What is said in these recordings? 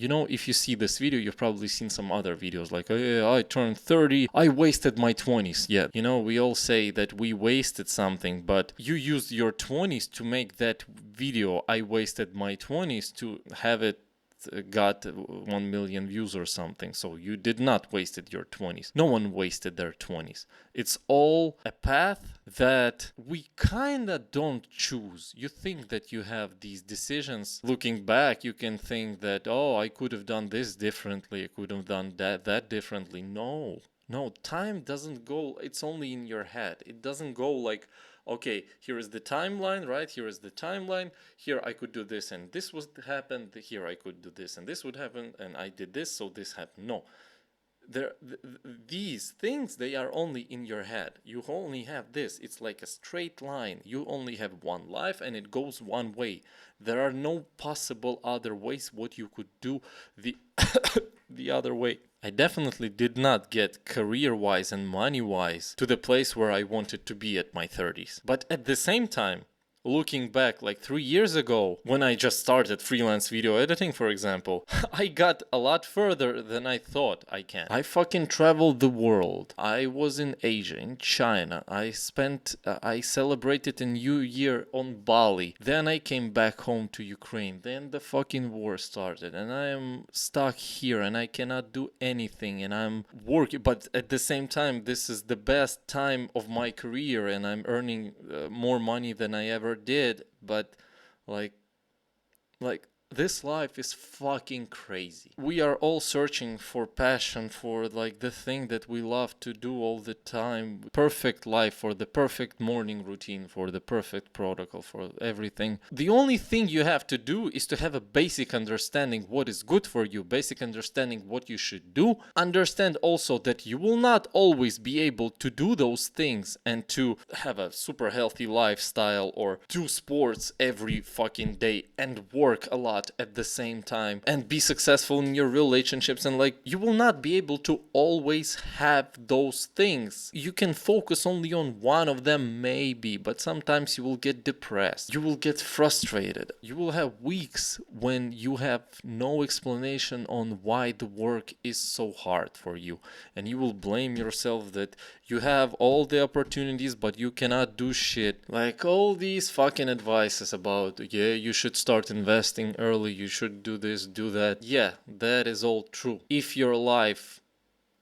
You know, if you see this video, you've probably seen some other videos like, oh, yeah, I turned 30, I wasted my 20s. Yeah, you know, we all say that we wasted something, but you used your 20s to make that video, I wasted my 20s, to have it got 1 million views or something. So you did not wasted your 20s. No one wasted their 20s. It's all a path that we kind of don't choose. You think that you have these decisions. Looking back, you can think that, oh, I could have done this differently. I could have done that differently. No, time doesn't go, it's only in your head. It doesn't go like, okay, here is the timeline, right? Here is the timeline. Here I could do this and this would happen. Here I could do this and this would happen. And I did this, so this happened. No. These things, they are only in your head. You only have this. It's like a straight line. You only have one life and it goes one way. There are no possible other ways what you could do the the other way. I definitely did not get career-wise and money-wise to the place where I wanted to be at my 30s. But at the same time, looking back like 3 years ago, when I just started freelance video editing, for example, I got a lot further than I thought I can. I fucking traveled the world. I was in Asia, in China. I celebrated a new year on Bali. Then I came back home to Ukraine. Then the fucking war started and I am stuck here and I cannot do anything and I'm working. But at the same time, this is the best time of my career and I'm earning more money than I ever did. But like this life is fucking crazy. We are all searching for passion, for like the thing that we love to do all the time. Perfect life, for the perfect morning routine, for the perfect protocol, for everything. The only thing you have to do is to have a basic understanding what is good for you, basic understanding what you should do. Understand also that you will not always be able to do those things and to have a super healthy lifestyle or do sports every fucking day and work a lot at the same time and be successful in your relationships, and like you will not be able to always have those things. You can focus only on one of them maybe, but sometimes you will get depressed, you will get frustrated, you will have weeks when you have no explanation on why the work is so hard for you, and you will blame yourself that you have all the opportunities but you cannot do shit. Like all these fucking advices about, yeah, you should start investing early, you should do this, do that. Yeah, that is all true. If your life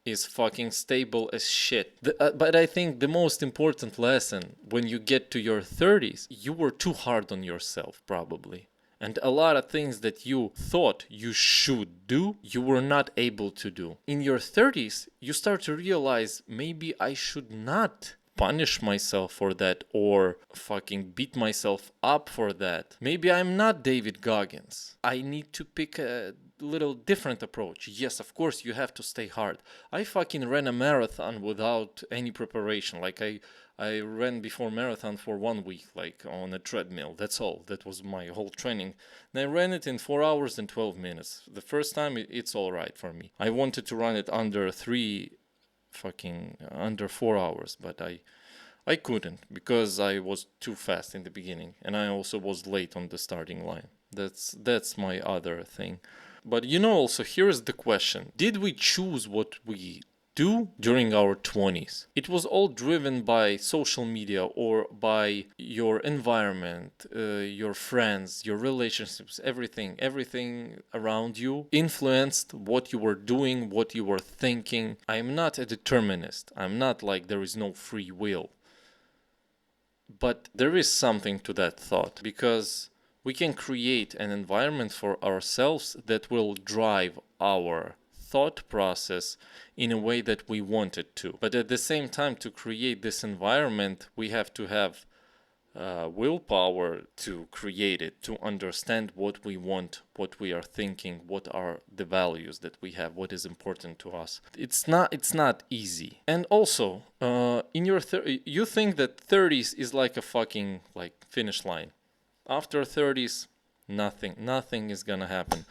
is fucking stable as shit. But I think the most important lesson when you get to your 30s, you were too hard on yourself probably. And a lot of things that you thought you should do, you were not able to do. In your 30s, you start to realize maybe I should not punish myself for that or fucking beat myself up for that. Maybe I'm not David Goggins. I need to pick a little different approach. Yes, of course, you have to stay hard. I fucking ran a marathon without any preparation. Like I ran before marathon for 1 week, like on a treadmill. That's all. That was my whole training. And I ran it in 4 hours and 12 minutes. The first time, it's all right for me. I wanted to run it under 4 hours, but I couldn't because I was too fast in the beginning, and I also was late on the starting line. That's my other thing. But you know, also here is the question: did we choose what we do during our 20s? It was all driven by social media or by your environment, your friends, your relationships, everything around you influenced what you were doing, what you were thinking. I'm not a determinist. I'm not like there is no free will. But there is something to that thought, because we can create an environment for ourselves that will drive our thought process in a way that we want it to. But at the same time, to create this environment, we have to have willpower to create it, to understand what we want, what we are thinking, what are the values that we have, what is important to us. It's not easy. And also, in your you think that 30s is like a fucking like finish line. After 30s, nothing is gonna happen.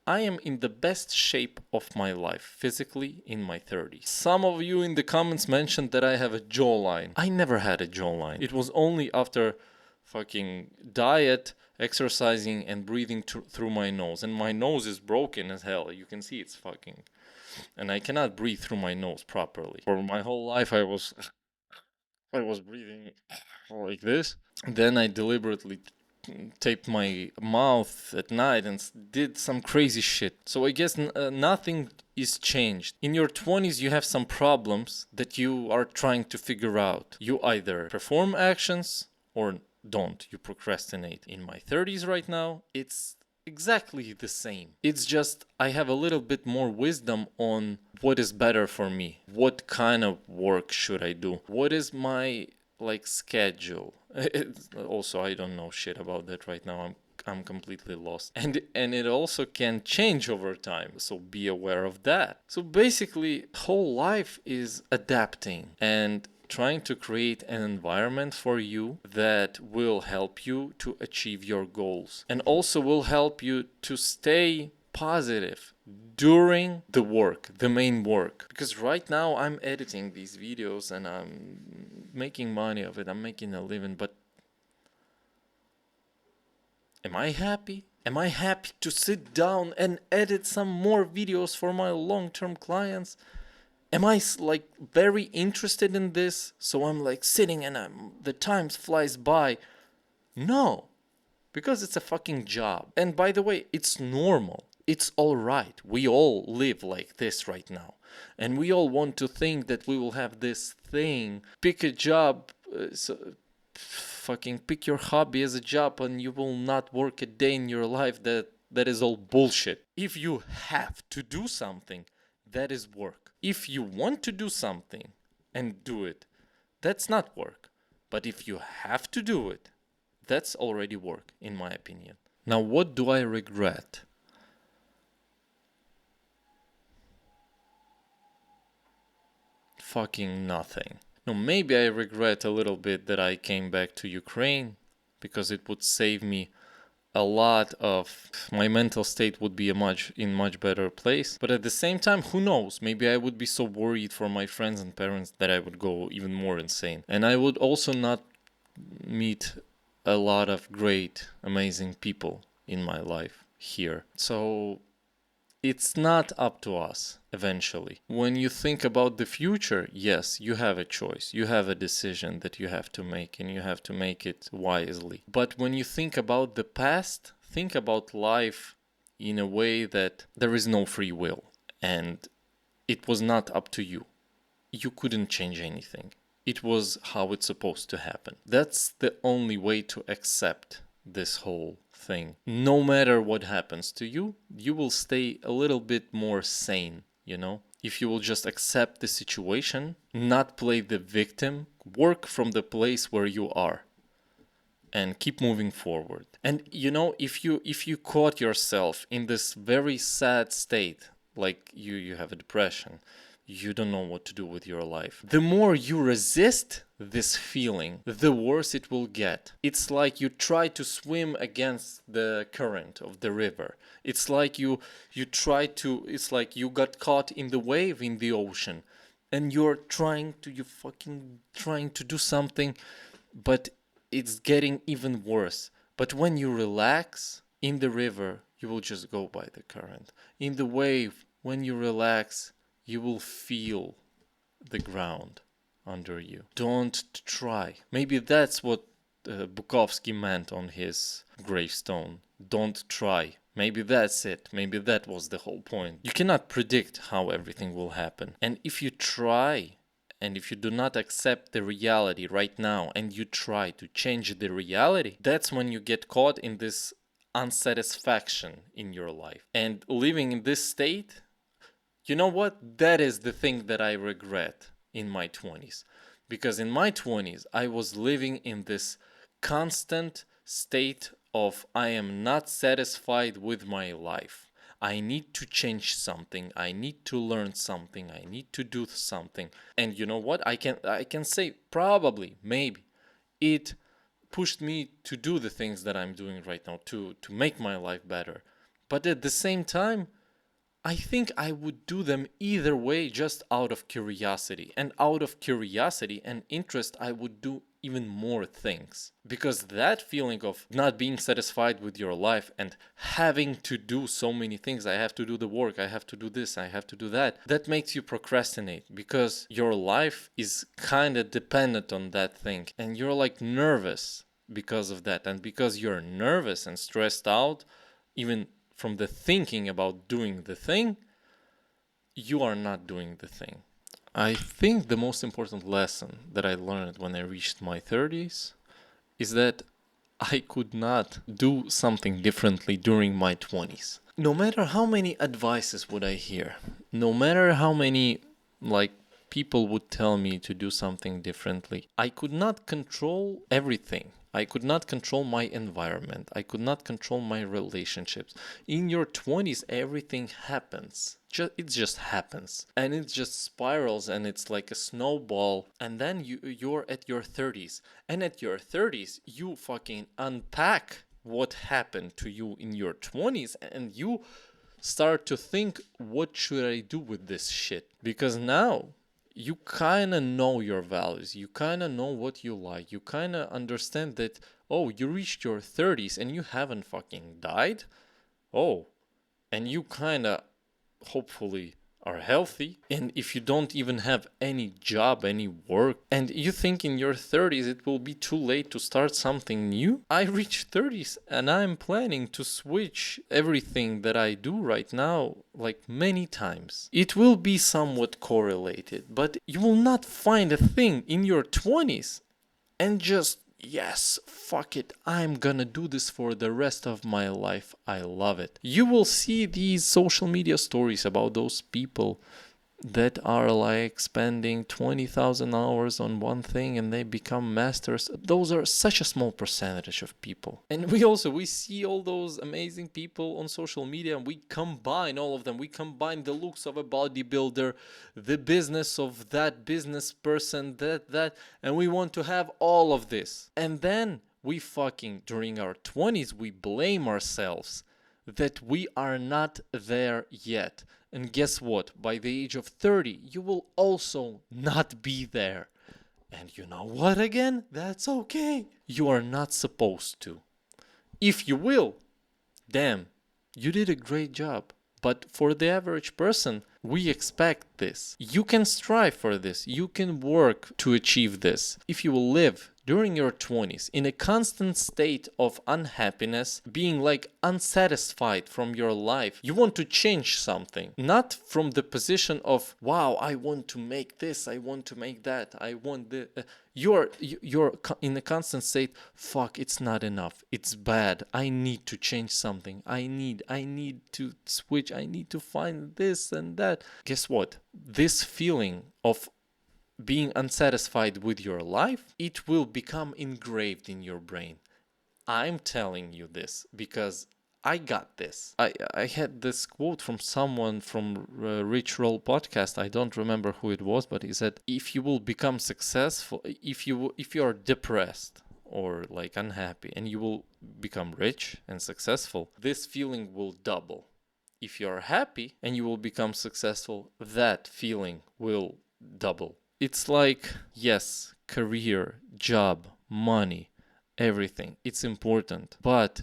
I am in the best shape of my life, physically, in my 30s. Some of you in the comments mentioned that I have a jawline. I never had a jawline. It was only after fucking diet, exercising, and breathing through my nose. And my nose is broken as hell. You can see it's fucking. And I cannot breathe through my nose properly. For my whole life, I was breathing like this. Then I deliberately taped my mouth at night and did some crazy shit. So I guess nothing is changed. In your 20s, you have some problems that you are trying to figure out. You either perform actions or don't. You procrastinate. In my 30s right now, it's exactly the same. It's just I have a little bit more wisdom on what is better for me. What kind of work should I do? What is my like schedule? Also, I don't know shit about that right now. I'm completely lost. And it also can change over time. So be aware of that. So basically, whole life is adapting and trying to create an environment for you that will help you to achieve your goals and also will help you to stay positive during the work, the main work. Because right now I'm editing these videos and I'm making money of it. I'm making a living, but am I happy? Am I happy to sit down and edit some more videos for my long-term clients? Am I like very interested in this? So I'm like sitting and the time flies by. No, because it's a fucking job. And by the way, it's normal. It's all right. We all live like this right now. And we all want to think that we will have this thing. Pick a job. Fucking pick your hobby as a job and you will not work a day in your life. That is all bullshit. If you have to do something, that is work. If you want to do something and do it, that's not work. But if you have to do it, that's already work, in my opinion. Now, what do I regret? Fucking nothing. No, maybe I regret a little bit that I came back to Ukraine because it would save me a lot of my mental state would be in much better place. But at the same time, who knows? Maybe I would be so worried for my friends and parents that I would go even more insane. And I would also not meet a lot of great, amazing people in my life here. So it's not up to us eventually. When you think about the future, yes, you have a choice. You have a decision that you have to make and you have to make it wisely. But when you think about the past, think about life in a way that there is no free will and it was not up to you. You couldn't change anything. It was how it's supposed to happen. That's the only way to accept this whole thing. No matter what happens to you, you will stay a little bit more sane, you know? If you will just accept the situation, not play the victim, work from the place where you are and keep moving forward. And you know, if you caught yourself in this very sad state, like you have a depression, you don't know what to do with your life. The more you resist this feeling, the worse it will get. It's like you try to swim against the current of the river. It's like it's like you got caught in the wave in the ocean and you're trying to do something, but it's getting even worse. But when you relax in the river, you will just go by the current. In the wave, when you relax, you will feel the ground under you. Don't try. Maybe that's what Bukowski meant on his gravestone. Don't try. Maybe that's it. Maybe that was the whole point. You cannot predict how everything will happen. And if you try, and if you do not accept the reality right now, and you try to change the reality, that's when you get caught in this unsatisfaction in your life. And living in this state, you know what? That is the thing that I regret in my 20s. Because in my 20s, I was living in this constant state of I am not satisfied with my life. I need to change something. I need to learn something. I need to do something. And you know what? I can say probably, maybe, it pushed me to do the things that I'm doing right now to make my life better. But at the same time, I think I would do them either way just out of curiosity. And out of curiosity and interest, I would do even more things. Because that feeling of not being satisfied with your life and having to do so many things, I have to do the work, I have to do this, I have to do that, that makes you procrastinate because your life is kind of dependent on that thing and you're like nervous because of that. And because you're nervous and stressed out, even from the thinking about doing the thing, you are not doing the thing. I think the most important lesson that I learned when I reached my 30s is that I could not do something differently during my 20s. No matter how many advices would I hear, no matter how many like people would tell me to do something differently, I could not control everything. I could not control my environment. I could not control my relationships. In your 20s, everything happens. It just happens. And it just spirals and it's like a snowball. And then you're at your 30s. And at your 30s, you fucking unpack what happened to you in your 20s and you start to think, what should I do with this shit? Because now you kind of know your values. You kind of know what you like. You kind of understand that, oh, you reached your 30s and you haven't fucking died. Oh, and you kind of hopefully are healthy. And if you don't even have any job, any work, and you think in your 30s it will be too late to start something new, I reached 30s and I'm planning to switch everything that I do right now like many times. It will be somewhat correlated, but you will not find a thing in your 20s and just, yes, fuck it, I'm gonna do this for the rest of my life. I love it. You will see these social media stories about those people that are like spending 20,000 hours on one thing and they become masters. Those are such a small percentage of people. And we see all those amazing people on social media and we combine all of them. We combine the looks of a bodybuilder, the business of that business person, that, and we want to have all of this. And then we fucking, during our 20s, we blame ourselves that we are not there yet. And guess what? By the age of 30, you will also not be there. And you know what again? That's okay. You are not supposed to. If you will, damn, you did a great job. But for the average person, we expect this. You can strive for this. You can work to achieve this. If you will live during your 20s in a constant state of unhappiness, being like unsatisfied from your life, you want to change something, not from the position of, wow, I want to make this, I want to make that, I want this. You're in a constant state, fuck, it's not enough, it's bad, I need to change something, I need to switch, I need to find this and that. Guess what? This feeling of being unsatisfied with your life, it will become engraved in your brain. I'm telling you this because I got this. I had this quote from someone from Rich Roll podcast. I don't remember who it was, but he said, if you will become successful, if you are depressed or like unhappy and you will become rich and successful, this feeling will double. If you are happy and you will become successful, that feeling will double. It's like, yes, career, job, money, everything. It's important. But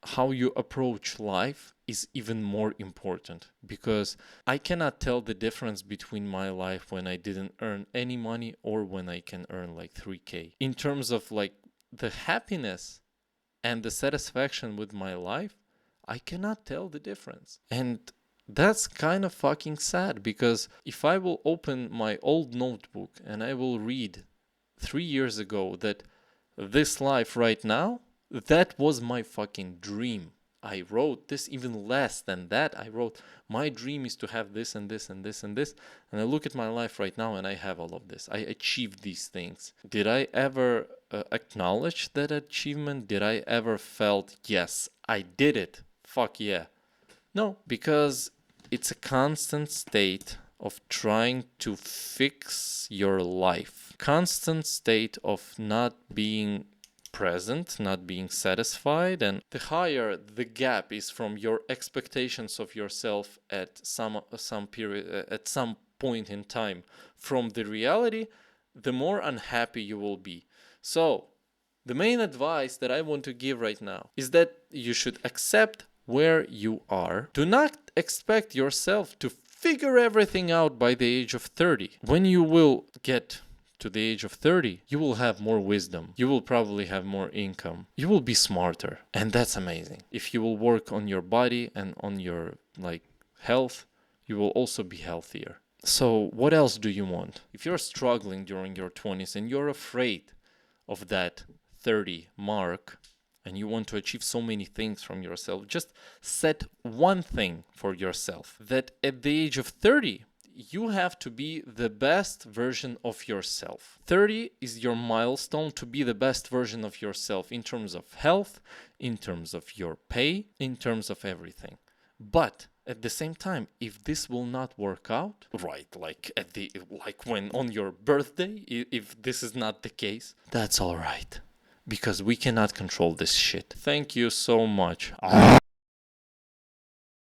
how you approach life is even more important, because I cannot tell the difference between my life when I didn't earn any money or when I can earn like 3K. In terms of like the happiness and the satisfaction with my life, I cannot tell the difference. And that's kind of fucking sad, because if I will open my old notebook and I will read 3 years ago that this life right now, that was my fucking dream. I wrote this even less than that. I wrote, my dream is to have this and this and this and this. And I look at my life right now and I have all of this. I achieved these things. Did I ever acknowledge that achievement? Did I ever felt, yes, I did it? Fuck yeah. No, because it's a constant state of trying to fix your life. Constant state of not being present, not being satisfied. And the higher the gap is from your expectations of yourself at some period, at some point in time, from the reality, the more unhappy you will be. So, the main advice that I want to give right now is that you should accept where you are. Do not expect yourself to figure everything out by the age of 30. When you will get to the age of 30, you will have more wisdom. You will probably have more income. You will be smarter. And that's amazing. If you will work on your body and on your health, you will also be healthier. So what else do you want? If you're struggling during your 20s and you're afraid of that 30 mark and you want to achieve so many things from yourself, just set one thing for yourself, that at the age of 30, you have to be the best version of yourself. 30 is your milestone to be the best version of yourself in terms of health, in terms of your pay, in terms of everything. But at the same time, if this will not work out, right, like when on your birthday, if this is not the case, that's all right. Because we cannot control this shit. Thank you so much.